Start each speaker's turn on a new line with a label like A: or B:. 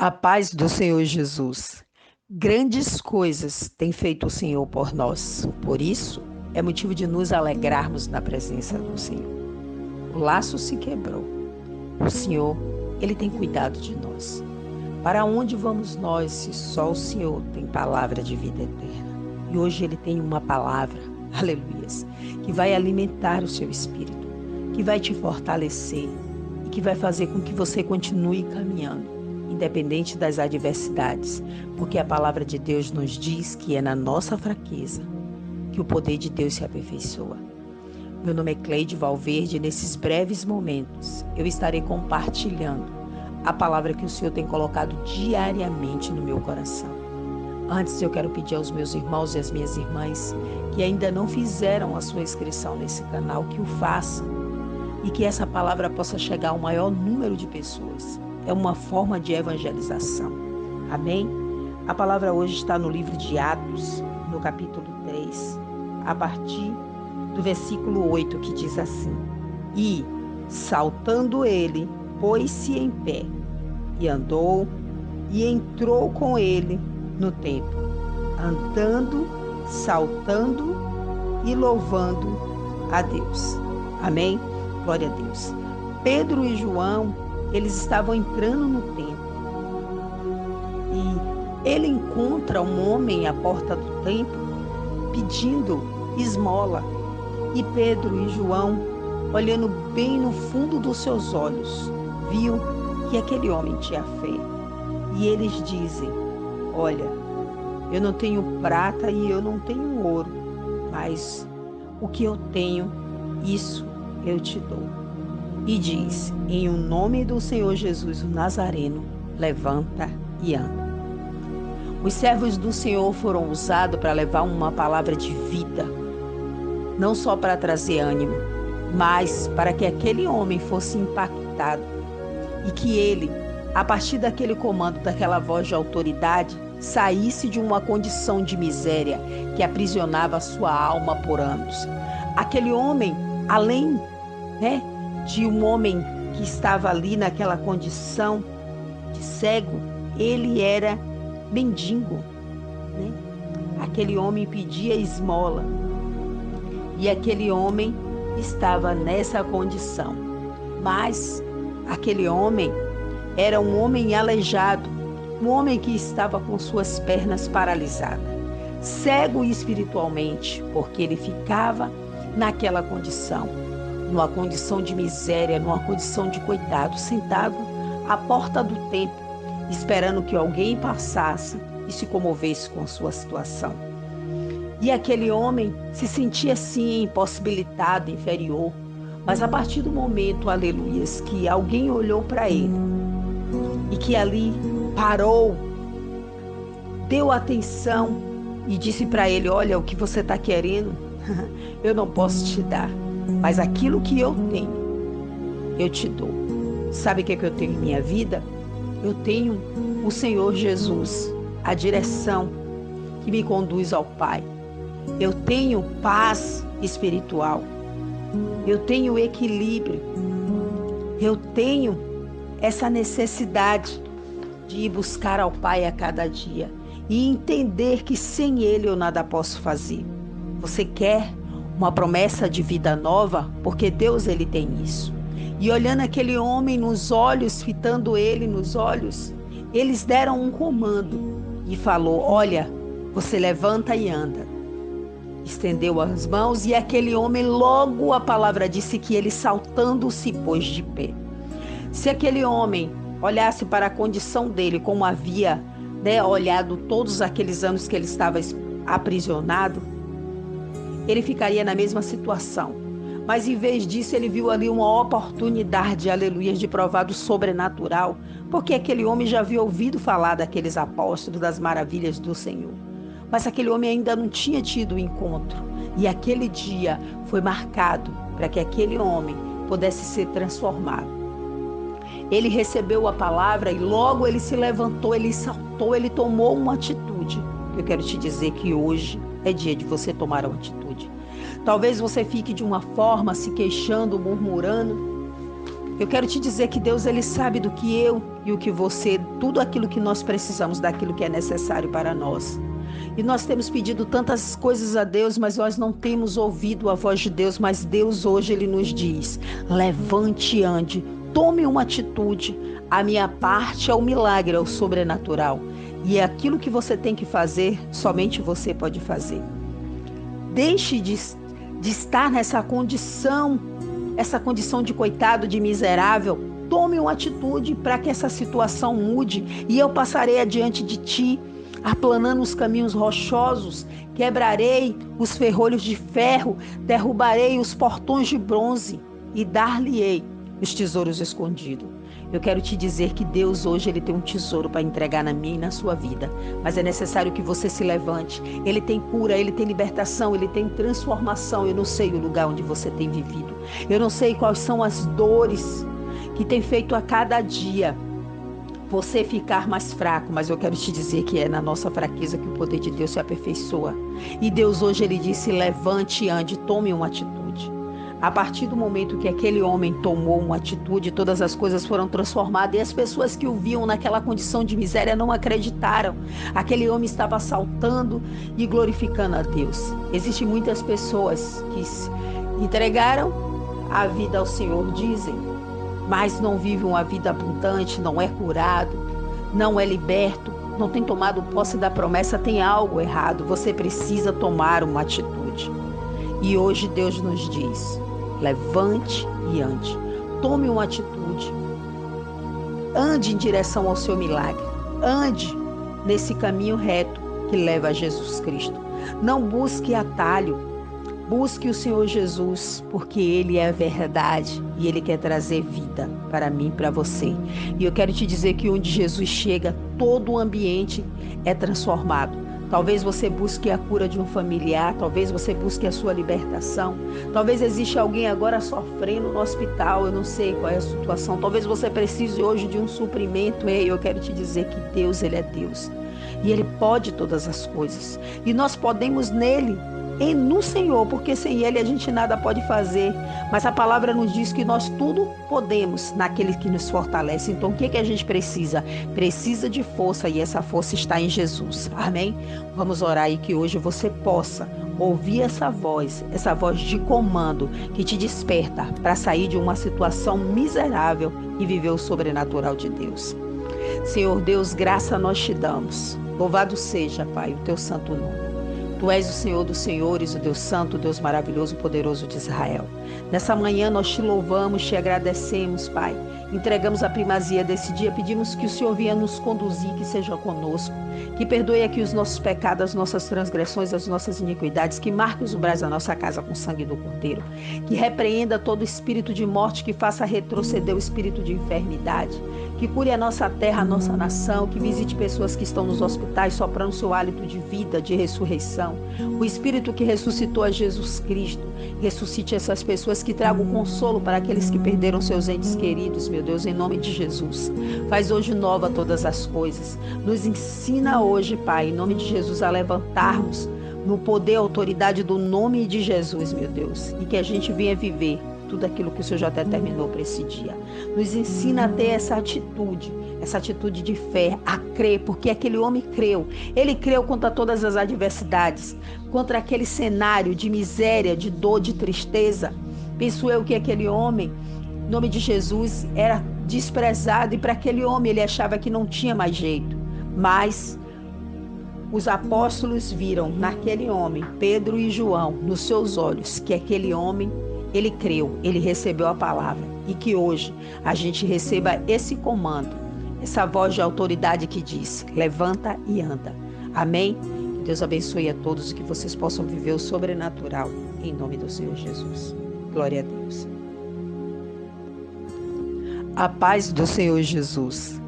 A: A paz do Senhor Jesus. Grandes coisas tem feito o Senhor por nós. Por isso, é motivo de nos alegrarmos na presença do Senhor. O laço se quebrou. O Senhor, Ele tem cuidado de nós. Para onde vamos nós se só o Senhor tem palavra de vida eterna? E hoje Ele tem uma palavra, aleluias, que vai alimentar o seu espírito, que vai te fortalecer e que vai fazer com que você continue caminhando, independente das adversidades, porque a palavra de Deus nos diz que é na nossa fraqueza que o poder de Deus se aperfeiçoa. Meu nome é Cleide Valverde e nesses breves momentos eu estarei compartilhando a palavra que o Senhor tem colocado diariamente no meu coração. Antes eu quero pedir aos meus irmãos e às minhas irmãs que ainda não fizeram a sua inscrição nesse canal, que o façam e que essa palavra possa chegar ao maior número de pessoas. É uma forma de evangelização. Amém? A palavra hoje está no livro de Atos, no capítulo 3, a partir do versículo 8, que diz assim: E, saltando ele, pôs-se em pé, e andou, e entrou com ele no templo, andando, saltando e louvando a Deus. Amém? Glória a Deus. Pedro e João, eles estavam entrando no templo e ele encontra um homem à porta do templo pedindo esmola. E Pedro e João, olhando bem no fundo dos seus olhos, viu que aquele homem tinha fé. E eles dizem: olha, eu não tenho prata e eu não tenho ouro, mas o que eu tenho, isso eu te dou. E diz: em o nome do Senhor Jesus, o Nazareno, levanta e anda. Os servos do Senhor foram usados para levar uma palavra de vida, não só para trazer ânimo, mas para que aquele homem fosse impactado e que ele, a partir daquele comando, daquela voz de autoridade, saísse de uma condição de miséria que aprisionava a sua alma por anos. Aquele homem, além, de um homem que estava ali naquela condição de cego, ele era mendigo, Aquele homem pedia esmola e aquele homem estava nessa condição. Mas aquele homem era um homem aleijado, um homem que estava com suas pernas paralisadas, cego espiritualmente, porque ele ficava naquela condição, numa condição de miséria, numa condição de coitado, sentado à porta do templo, esperando que alguém passasse e se comovesse com sua situação. E aquele homem se sentia assim, impossibilitado, inferior, mas a partir do momento, aleluias, que alguém olhou para ele e que ali parou, deu atenção e disse para ele: olha, o que você está querendo, eu não posso te dar, mas aquilo que eu tenho, eu te dou. Sabe o que eu tenho em minha vida? Eu tenho o Senhor Jesus, a direção que me conduz ao Pai. Eu tenho paz espiritual. Eu tenho equilíbrio. Eu tenho essa necessidade de ir buscar ao Pai a cada dia e entender que sem Ele eu nada posso fazer. Você quer uma promessa de vida nova? Porque Deus, Ele tem isso. E olhando aquele homem nos olhos, fitando ele nos olhos, eles deram um comando e falou: olha, você levanta e anda. Estendeu as mãos e aquele homem, logo a palavra disse que ele saltando se pôs de pé. Se aquele homem olhasse para a condição dele como havia olhado todos aqueles anos que ele estava aprisionado, ele ficaria na mesma situação. Mas em vez disso, ele viu ali uma oportunidade, aleluia, de provar do sobrenatural, porque aquele homem já havia ouvido falar daqueles apóstolos, das maravilhas do Senhor. Mas aquele homem ainda não tinha tido o encontro. E aquele dia foi marcado para que aquele homem pudesse ser transformado. Ele recebeu a palavra e logo ele se levantou, ele saltou, ele tomou uma atitude. Eu quero te dizer que hoje é dia de você tomar uma atitude. Talvez você fique de uma forma se queixando, murmurando. Eu quero te dizer que Deus, Ele sabe do que eu e o que você, tudo aquilo que nós precisamos, daquilo que é necessário para nós. E nós temos pedido tantas coisas a Deus, mas nós não temos ouvido a voz de Deus. Mas Deus hoje, Ele nos diz: levante e ande, tome uma atitude. A minha parte é o milagre, é o sobrenatural. E é aquilo que você tem que fazer, somente você pode fazer. Deixe de estar nessa condição de coitado, de miserável. Tome uma atitude para que essa situação mude. E eu passarei adiante de ti, aplanando os caminhos rochosos, quebrarei os ferrolhos de ferro, derrubarei os portões de bronze e dar-lhe-ei os tesouros escondidos. Eu quero te dizer que Deus hoje, Ele tem um tesouro para entregar na minha e na sua vida. Mas é necessário que você se levante. Ele tem cura, Ele tem libertação, Ele tem transformação. Eu não sei o lugar onde você tem vivido. Eu não sei quais são as dores que tem feito a cada dia você ficar mais fraco. Mas eu quero te dizer que é na nossa fraqueza que o poder de Deus se aperfeiçoa. E Deus hoje, Ele disse: levante e ande, tome uma atitude. A partir do momento que aquele homem tomou uma atitude, todas as coisas foram transformadas e as pessoas que o viam naquela condição de miséria não acreditaram. Aquele homem estava saltando e glorificando a Deus. Existem muitas pessoas que entregaram a vida ao Senhor, dizem, mas não vivem uma vida abundante, não é curado, não é liberto, não tem tomado posse da promessa, tem algo errado. Você precisa tomar uma atitude. E hoje Deus nos diz: levante e ande. Tome uma atitude. Ande em direção ao seu milagre. Ande nesse caminho reto que leva a Jesus Cristo. Não busque atalho. Busque o Senhor Jesus, porque Ele é a verdade e Ele quer trazer vida para mim e para você. E eu quero te dizer que onde Jesus chega, todo o ambiente é transformado. Talvez você busque a cura de um familiar, talvez você busque a sua libertação, talvez exista alguém agora sofrendo no hospital, eu não sei qual é a situação, talvez você precise hoje de um suprimento. Ei, eu quero te dizer que Deus, Ele é Deus, e Ele pode todas as coisas, e nós podemos nele, e no Senhor, porque sem Ele a gente nada pode fazer, mas a palavra nos diz que nós tudo podemos naquele que nos fortalece. Então o que a gente precisa? Precisa de força, e essa força está em Jesus, amém? Vamos orar aí que hoje você possa ouvir essa voz de comando que te desperta para sair de uma situação miserável e viver o sobrenatural de Deus. Senhor Deus, graça nós te damos, louvado seja, Pai, o teu santo nome. Tu és o Senhor dos senhores, o Deus santo, o Deus maravilhoso, poderoso de Israel. Nessa manhã nós te louvamos, te agradecemos, Pai. Entregamos a primazia desse dia, pedimos que o Senhor venha nos conduzir, que seja conosco, que perdoe aqui os nossos pecados, as nossas transgressões, as nossas iniquidades, que marque os umbrais da nossa casa com o sangue do Cordeiro, que repreenda todo espírito de morte, que faça retroceder o espírito de enfermidade, que cure a nossa terra, a nossa nação, que visite pessoas que estão nos hospitais soprando seu hálito de vida, de ressurreição. O Espírito que ressuscitou a Jesus Cristo, ressuscite essas pessoas, que tragam consolo para aqueles que perderam seus entes queridos, meu Deus, em nome de Jesus. Faz hoje nova todas as coisas. Nos ensina hoje, Pai, em nome de Jesus, a levantarmos no poder e autoridade do nome de Jesus, meu Deus, e que a gente venha viver tudo aquilo que o Senhor já determinou para esse dia. Nos ensina a ter essa atitude de fé, a crer, porque aquele homem creu. Ele creu contra todas as adversidades, contra aquele cenário de miséria, de dor, de tristeza. Penso eu que aquele homem, em nome de Jesus, era desprezado, e para aquele homem ele achava que não tinha mais jeito. Mas os apóstolos viram naquele homem, Pedro e João, nos seus olhos, que aquele homem, ele creu, ele recebeu a palavra, e que hoje a gente receba esse comando, essa voz de autoridade que diz: levanta e anda. Amém? Que Deus abençoe a todos e que vocês possam viver o sobrenatural, em nome do Senhor Jesus. Glória a Deus. A paz do Senhor Jesus.